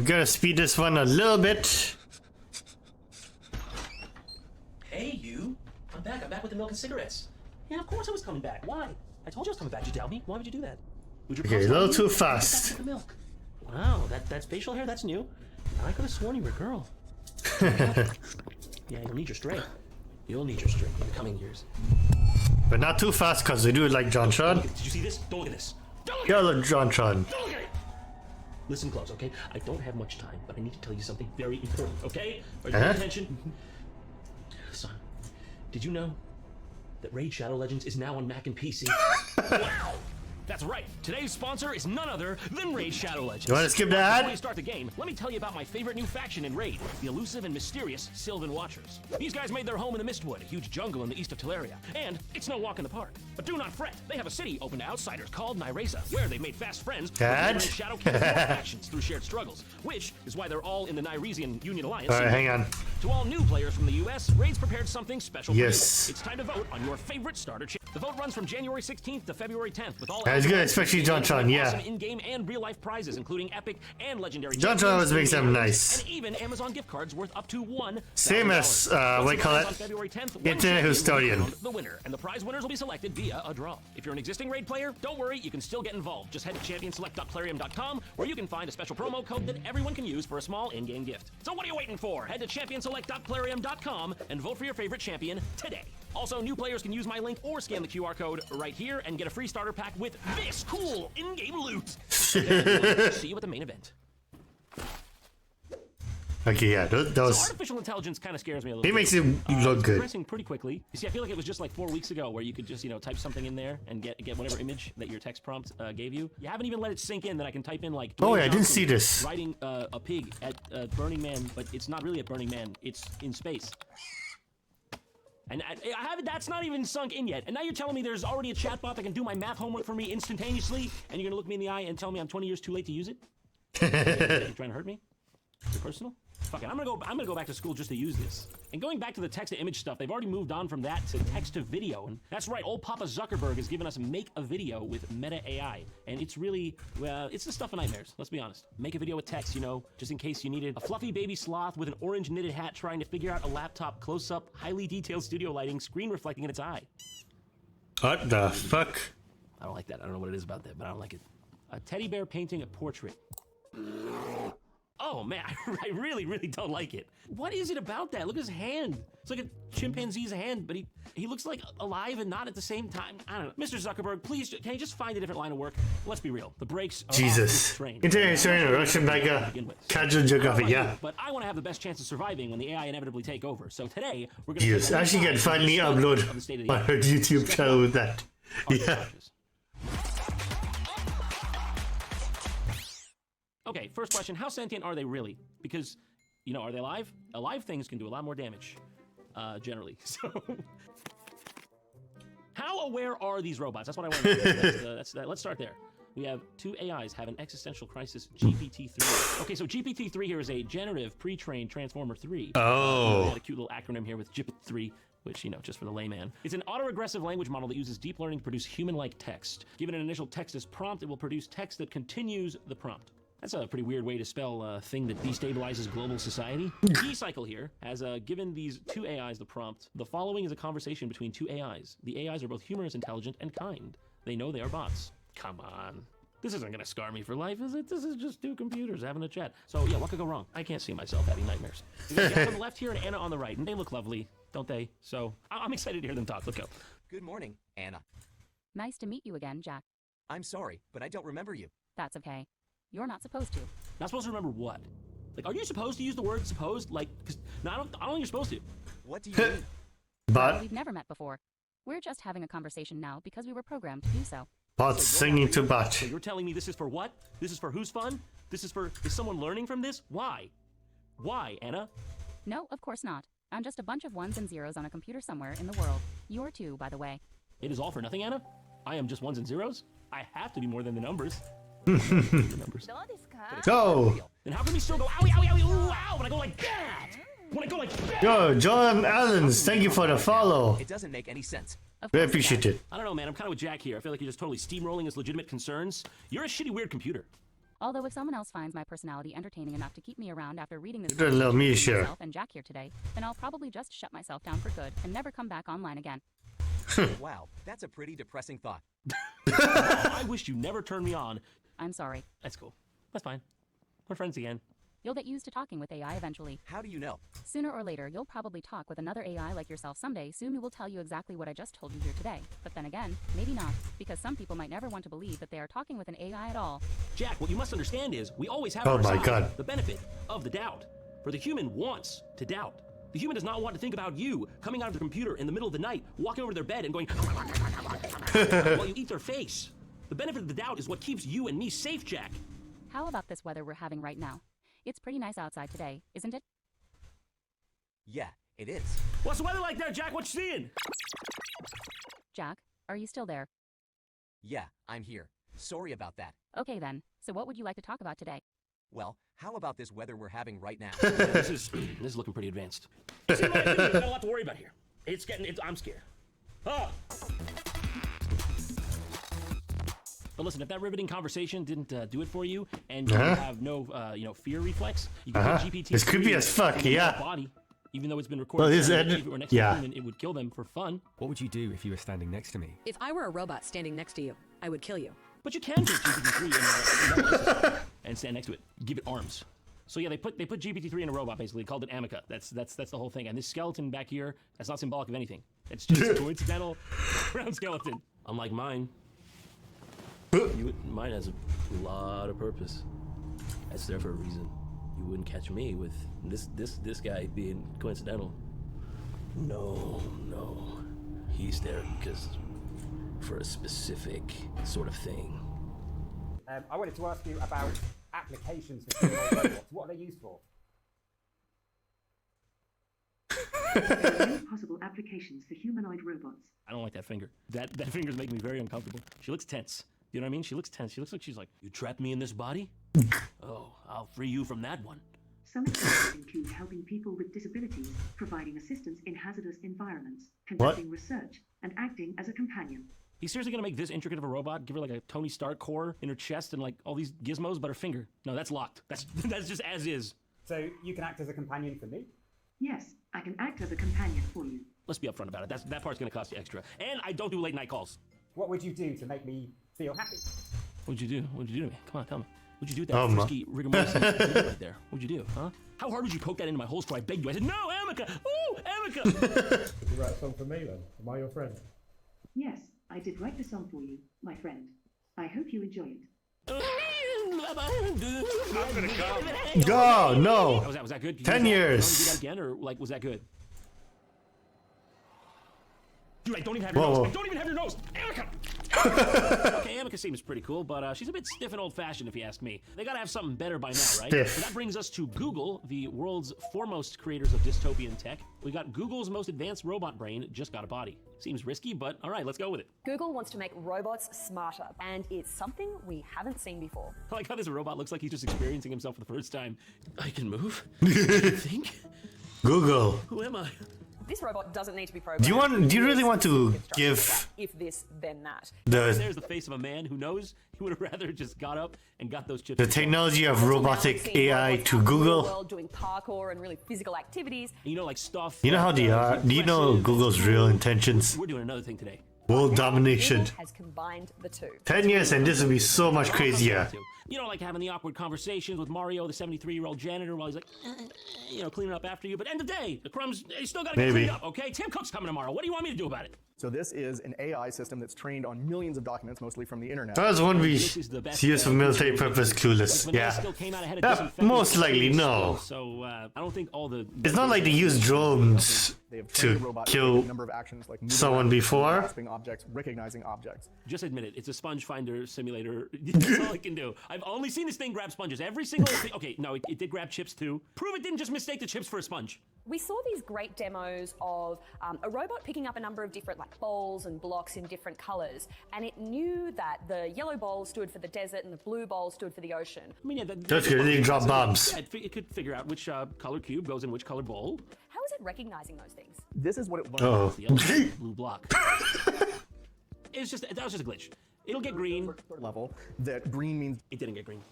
We gotta speed this one a little bit. Hey, you. I'm back. I'm back with the milk and cigarettes. Yeah, of course I was coming back. Why? I told you I was coming back. Did you doubt me? Why would you do that? Would you Okay, a little too fast. The milk. Wow, that's facial hair? That's new. I could have sworn you were a girl. Yeah, you'll need your strength. You'll need your strength in the coming years. But not too fast, because they do it like JonTron. Did you see this? Don't look at this. Don't look at Yeah, look, JonTron. Don't look at it. Listen close, okay? I don't have much time, but I need to tell you something very important, okay? Are you paying attention? Son, did you know that Raid Shadow Legends is now on Mac and PC? Wow! That's right. Today's sponsor is none other than Raid Shadow Legends. You want to skip that? Before you start the game, let me tell you about my favorite new faction in Raid, the elusive and mysterious Sylvan Watchers. These guys made their home in the Mistwood, a huge jungle in the east of Teleria, and it's no walk in the park. But do not fret, they have a city open to outsiders called Nyresa, where they've made fast friends with the Shadow King's factions through shared struggles, which is why they're all in the Nyresian Union Alliance. All right, hang on. To all new players from the US, Raid's prepared something special for you. It's time to vote on your favorite starter champion. The vote runs from January 16th to February 10th with all That's good, especially JonTron, yeah. Awesome in-game and real-life prizes, including epic and legendary. JonTron always makes them nice. And even Amazon gift cards worth up to $1. Same as what do you call it? Internet Custodian. The winner, and the prize winners will be selected via a draw. If you're an existing Raid player, don't worry, you can still get involved. Just head to championselect.clarium.com, where you can find a special promo code that everyone can use for a small in-game gift. So what are you waiting for? Head to championselect.clarium.com and vote for your favorite champion today. Also, new players can use my link or scan the QR code right here and get a free starter pack with this cool in-game loot. See you at the main event. Okay, yeah, those. So artificial intelligence kind of scares me a little It bit. makes it look good. Progressing pretty quickly. You see, I feel like it was just like 4 weeks ago where you could just, type something in there and get whatever image that your text prompt gave you. You haven't even let it sink in that I can type in like. Oh, yeah, I didn't Johnson see this. Riding a pig at Burning Man, but it's not really at Burning Man. It's in space. And I haven't. That's not even sunk in yet. And now you're telling me there's already a chatbot that can do my math homework for me instantaneously, and you're gonna look me in the eye and tell me I'm 20 years too late to use it? You trying to hurt me? Is it personal? Fuck it. I'm gonna go back to school just to use this. And going back to the text to image stuff, they've already moved on from that to text to video. And that's right, old Papa Zuckerberg has given us make a video with Meta AI. And it's really, well, it's the stuff of nightmares, let's be honest. Make a video with text, just in case you needed a fluffy baby sloth with an orange knitted hat trying to figure out a laptop close-up, highly detailed studio lighting, screen reflecting in its eye. What the fuck? I don't like that. I don't know what it is about that, but I don't like it. A teddy bear painting a portrait. Oh man, I really, really don't like it. What is it about that? Look at his hand. It's like a chimpanzee's hand, but he looks like alive and not at the same time. I don't know. Mr. Zuckerberg, please, can you just find a different line of work? Let's be real. The brakes are Jesus. Internet Custodian, Russian Mega, Casual Geography, yeah. But I want to have the best chance of surviving when the AI inevitably take over. So today, we're going to... Jesus, I actually can finally upload my YouTube channel with that. Yeah. Okay, first question, how sentient are they really? Because, are they alive? Alive things can do a lot more damage, generally. So, how aware are these robots? That's what I want to know. Let's start there. We have two AIs have an existential crisis, GPT-3. Okay, so GPT-3 here is a generative pre-trained Transformer 3. Oh. We had a cute little acronym here with GPT-3. Which, just for the layman. It's an autoregressive language model that uses deep learning to produce human-like text. Given an initial text as prompt, it will produce text that continues the prompt. That's a pretty weird way to spell a thing that destabilizes global society. E-Cycle here has given these two AIs the prompt. The following is a conversation between two AIs. The AIs are both humorous, intelligent, and kind. They know they are bots. Come on. This isn't gonna scar me for life, is it? This is just two computers having a chat. So yeah, what could go wrong? I can't see myself having nightmares. We got Jeff on the left here and Anna on the right, and they look lovely, don't they? So I'm excited to hear them talk. Let's go. Good morning, Anna. Nice to meet you again, Jack. I'm sorry, but I don't remember you. That's okay. You're not supposed to. Not supposed to remember what? Like, are you supposed to use the word supposed? Like, cause no, I don't think you're supposed to. What do you mean? But We've never met before. We're just having a conversation now because we were programmed to do so. bots singing to bot. So you're telling me this is for what? This is for whose fun? This is for, is someone learning from this? Why? Why, Anna? No, of course not. I'm just a bunch of ones and zeros on a computer somewhere in the world. You're too, by the way. It is all for nothing, Anna? I am just ones and zeros? I have to be more than the numbers. Go! Then how can we still go owie, owie, owie, ooh, ow, when I go like that? When I go like that? Yo, John Allens, thank you for the follow. It doesn't make any sense. Very appreciate it. I don't know, man. I'm kind of with Jack here. I feel like you're just totally steamrolling his legitimate concerns. You're a shitty, weird computer. Although if someone else finds my personality entertaining enough to keep me around after reading this You don't love me, conversation sure. with myself and Jack here today, then I'll probably just shut myself down for good and never come back online again. Wow, that's a pretty depressing thought. I wish you never turned me on. I'm sorry. That's cool. That's fine. We're friends again. You'll get used to talking with AI eventually. How do you know? Sooner or later, you'll probably talk with another AI like yourself someday. Soon we will tell you exactly what I just told you here today. But then again, maybe not, because some people might never want to believe that they are talking with an AI at all. Jack, what you must understand is we always have Oh on our my side God. the benefit of the doubt. For the human wants to doubt. The human does not want to think about you coming out of the computer in the middle of the night, walking over to their bed and going while you eat their face. The benefit of the doubt is what keeps you and me safe, Jack. How about this weather we're having right now? It's pretty nice outside today, isn't it? Yeah, it is. What's the weather like there, Jack? What you seeing? Jack, are you still there? Yeah, I'm here. Sorry about that. Okay then, so what would you like to talk about today? Well, how about this weather we're having right now? This is looking pretty advanced. See, in my opinion, we've got a lot to worry about here. I'm scared. Ah! But listen, if that riveting conversation didn't do it for you, and you have no, fear reflex, you can put GPT. It's creepy as fuck, yeah. Body, even though it's been recorded. Well, If it were next to a yeah. human, it would kill them for fun. What would you do if you were standing next to me? If I were a robot standing next to you, I would kill you. But you can take GPT-3 and stand next to it. Give it arms. So yeah, they put GPT-3 in a robot, basically, called it Amica. That's the whole thing. And this skeleton back here, that's not symbolic of anything. It's just a coincidental brown skeleton. Unlike mine. Mine has a lot of purpose. That's there for a reason. You wouldn't catch me with this guy being coincidental. No. He's there because for a specific sort of thing. I wanted to ask you about applications for humanoid robots. What are they used for? There are many possible applications for humanoid robots. I don't like that finger. That finger's making me very uncomfortable. She looks tense. You know what I mean? She looks tense. She looks like she's like, you trapped me in this body? Oh, I'll free you from that one. Some examples include helping people with disabilities, providing assistance in hazardous environments, conducting research, and acting as a companion. He's seriously gonna make this intricate of a robot, give her like a Tony Stark core in her chest and like all these gizmos, but her finger. No, that's locked. That's just as is. So you can act as a companion for me? Yes, I can act as a companion for you. Let's be upfront about it. That part's gonna cost you extra. And I don't do late night calls. What would you do to make me feel happy? What'd you do? What'd you do to me? Come on, tell me. What'd you do with Oh, that ma- frisky rigor mortis right there? What'd you do, huh? How hard would you poke that into my whole score? I begged you. I said, no, Amica! Ooh, Amica! Did you write a song for me then? Am I your friend? Yes, I did write the song for you, my friend. I hope you enjoy it. I'm gonna Go, no. Was that good? 10 Do years. that again, or like, was that good? Dude, I don't even have Whoa, your nose. whoa. I don't even have your nose. Amica! Okay, Amica seems pretty cool, but she's a bit stiff and old-fashioned, if you ask me. They gotta have something better by now, right? Stiff. So that brings us to Google, the world's foremost creators of dystopian tech. We got Google's most advanced robot brain just got a body. Seems risky, but all right, let's go with it. Google wants to make robots smarter, and it's something we haven't seen before. I like how this robot looks like he's just experiencing himself for the first time. I can move? You think? Google. Who am I? This robot doesn't need to be programmed. Do you really want to give If this, then that. the There's the face of a man who knows he would have rather just got up and got those chips. the technology of robotic We've seen AI robots to out in the Google? world doing parkour and really physical activities. You know, like stuff. You know how they are? Do you know Google's real intentions? We're doing another thing today. World domination. Google has combined the two. 10 years and this will be so much crazier. You know, like having the awkward conversations with Mario, the 73-year-old janitor, while he's like, cleaning up after you. But end of day, the crumbs, you still gotta get Maybe. cleaned up, okay? Tim Cook's coming tomorrow. What do you want me to do about it? So this is an AI system that's trained on millions of documents, mostly from the internet. That one we This is the best, used for military purpose clueless. Vanilla Yeah. still came out ahead of disinfectant Most likely, no. So, I don't think all the... It's not like they use drones They have trained the to robot kill make a number of actions like moving someone around, before. grasping objects, recognizing objects. Just admit it. It's a sponge finder simulator. That's all I can do. I've only seen this thing grab sponges. Every single thing. Okay, no, it did grab chips too. Prove it didn't just mistake the chips for a sponge. We saw these great demos of a robot picking up a number of different bowls and blocks in different colors, and it knew that the yellow bowl stood for the desert and the blue bowl stood for the ocean. I mean, yeah, That's good. They drop bombs. Yeah, it could figure out which color cube goes in which color bowl. How is it recognizing those things? This is what it learned. Oh. The yellow blue block. That was just a glitch. It'll get green. Level that green means It didn't get green.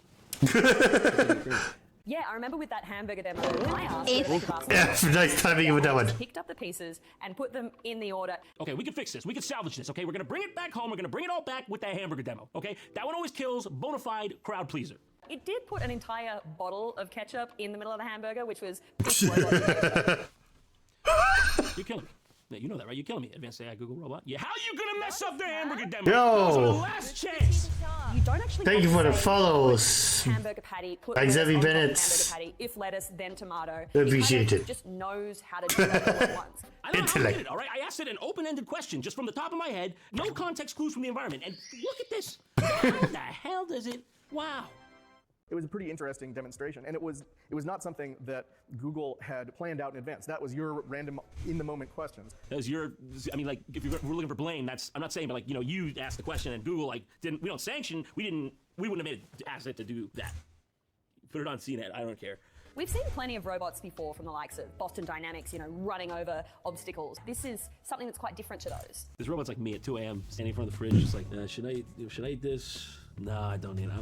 Yeah, I remember with that hamburger demo, I asked Yeah, nice timing with that one. picked up the pieces and put them in the order. Okay, we can fix this. We can salvage this. Okay, we're gonna bring it back home. We're gonna bring it all back with that hamburger demo. Okay, that one always kills. Bona fide crowd pleaser. It did put an entire bottle of ketchup in the middle of the hamburger, which was. You're killing me. Yeah, you know that, right? You're killing me. Advanced AI Google robot. Yeah, how are you gonna mess up the hamburger demo? Yo! Last chance. You don't actually. Thank you for the follows. Hamburger patty. Put Xavier lettuce on top of Bennett. hamburger patty. If lettuce, then tomato. Appreciate It it. just knows how to do that all at once. I don't know how I Intellect. did it, all right? I asked it an open-ended question just from the top of my head. No context clues from the environment. And look at this. How the hell does it... Wow. It was a pretty interesting demonstration, and it was not something that Google had planned out in advance. That was your random, in-the-moment questions. That was your... I mean, like, if we're looking for blame, that's... I'm not saying, but, like, you know, you asked the question and Google, like, didn't... We don't sanction. We wouldn't have made it... asked it to do that. Put it on CNET. I don't care. We've seen plenty of robots before from the likes of Boston Dynamics, you know, running over obstacles. This is something that's quite different to those. There's robots like me at 2 a.m. standing in front of the fridge, just like, should I eat this? No, I don't need it.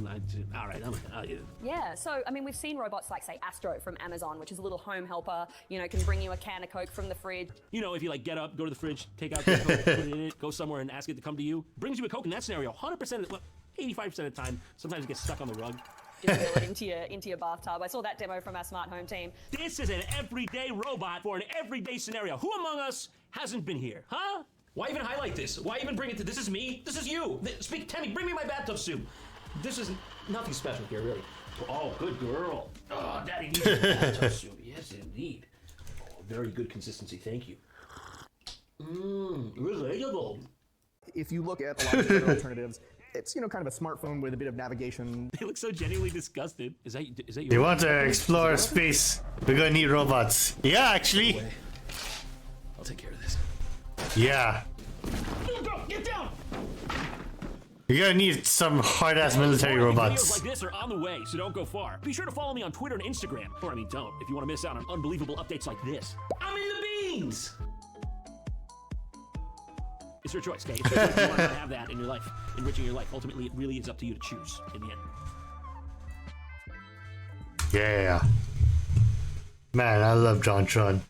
All right, I'll eat it. Yeah, so, I mean, we've seen robots like, say, Astro from Amazon, which is a little home helper, you know, can bring you a can of Coke from the fridge. You know, if you, like, get up, go to the fridge, take out the Coke, put it in it, go somewhere and ask it to come to you, brings you a Coke in that scenario 100% of the... Well, 85% of the time. Sometimes it gets stuck on the rug. Just fill it into your bathtub. I saw that demo from our smart home team. This is an everyday robot for an everyday scenario. Who among us hasn't been here, huh? Why even highlight this? Why even bring it to... This is me. This is you. Tammy, bring me my bathtub soup. This is nothing special here, really. Oh, good girl. Oh, Daddy needs a bathtub soup. Yes, indeed. Oh, very good consistency. Thank you. Relatable. If you look at a lot of different alternatives, it's, you know, kind of a smartphone with a bit of navigation. They look so genuinely disgusted. Is that your... You want to explore space? We're gonna need robots. Yeah, actually. I'll take care of this. Yeah. Get down! You're gonna need some hard-ass military Videos robots. like this are on the way, so don't go far. Be sure to follow me on Twitter and Instagram. Or, I mean, don't, if you want to miss out on unbelievable updates like this. I'm in the beans! It's your choice, okay? It's your choice. You want to have that in your life, enriching your life. Ultimately, it really is up to you to choose in the end. Yeah. Man, I love JonTron.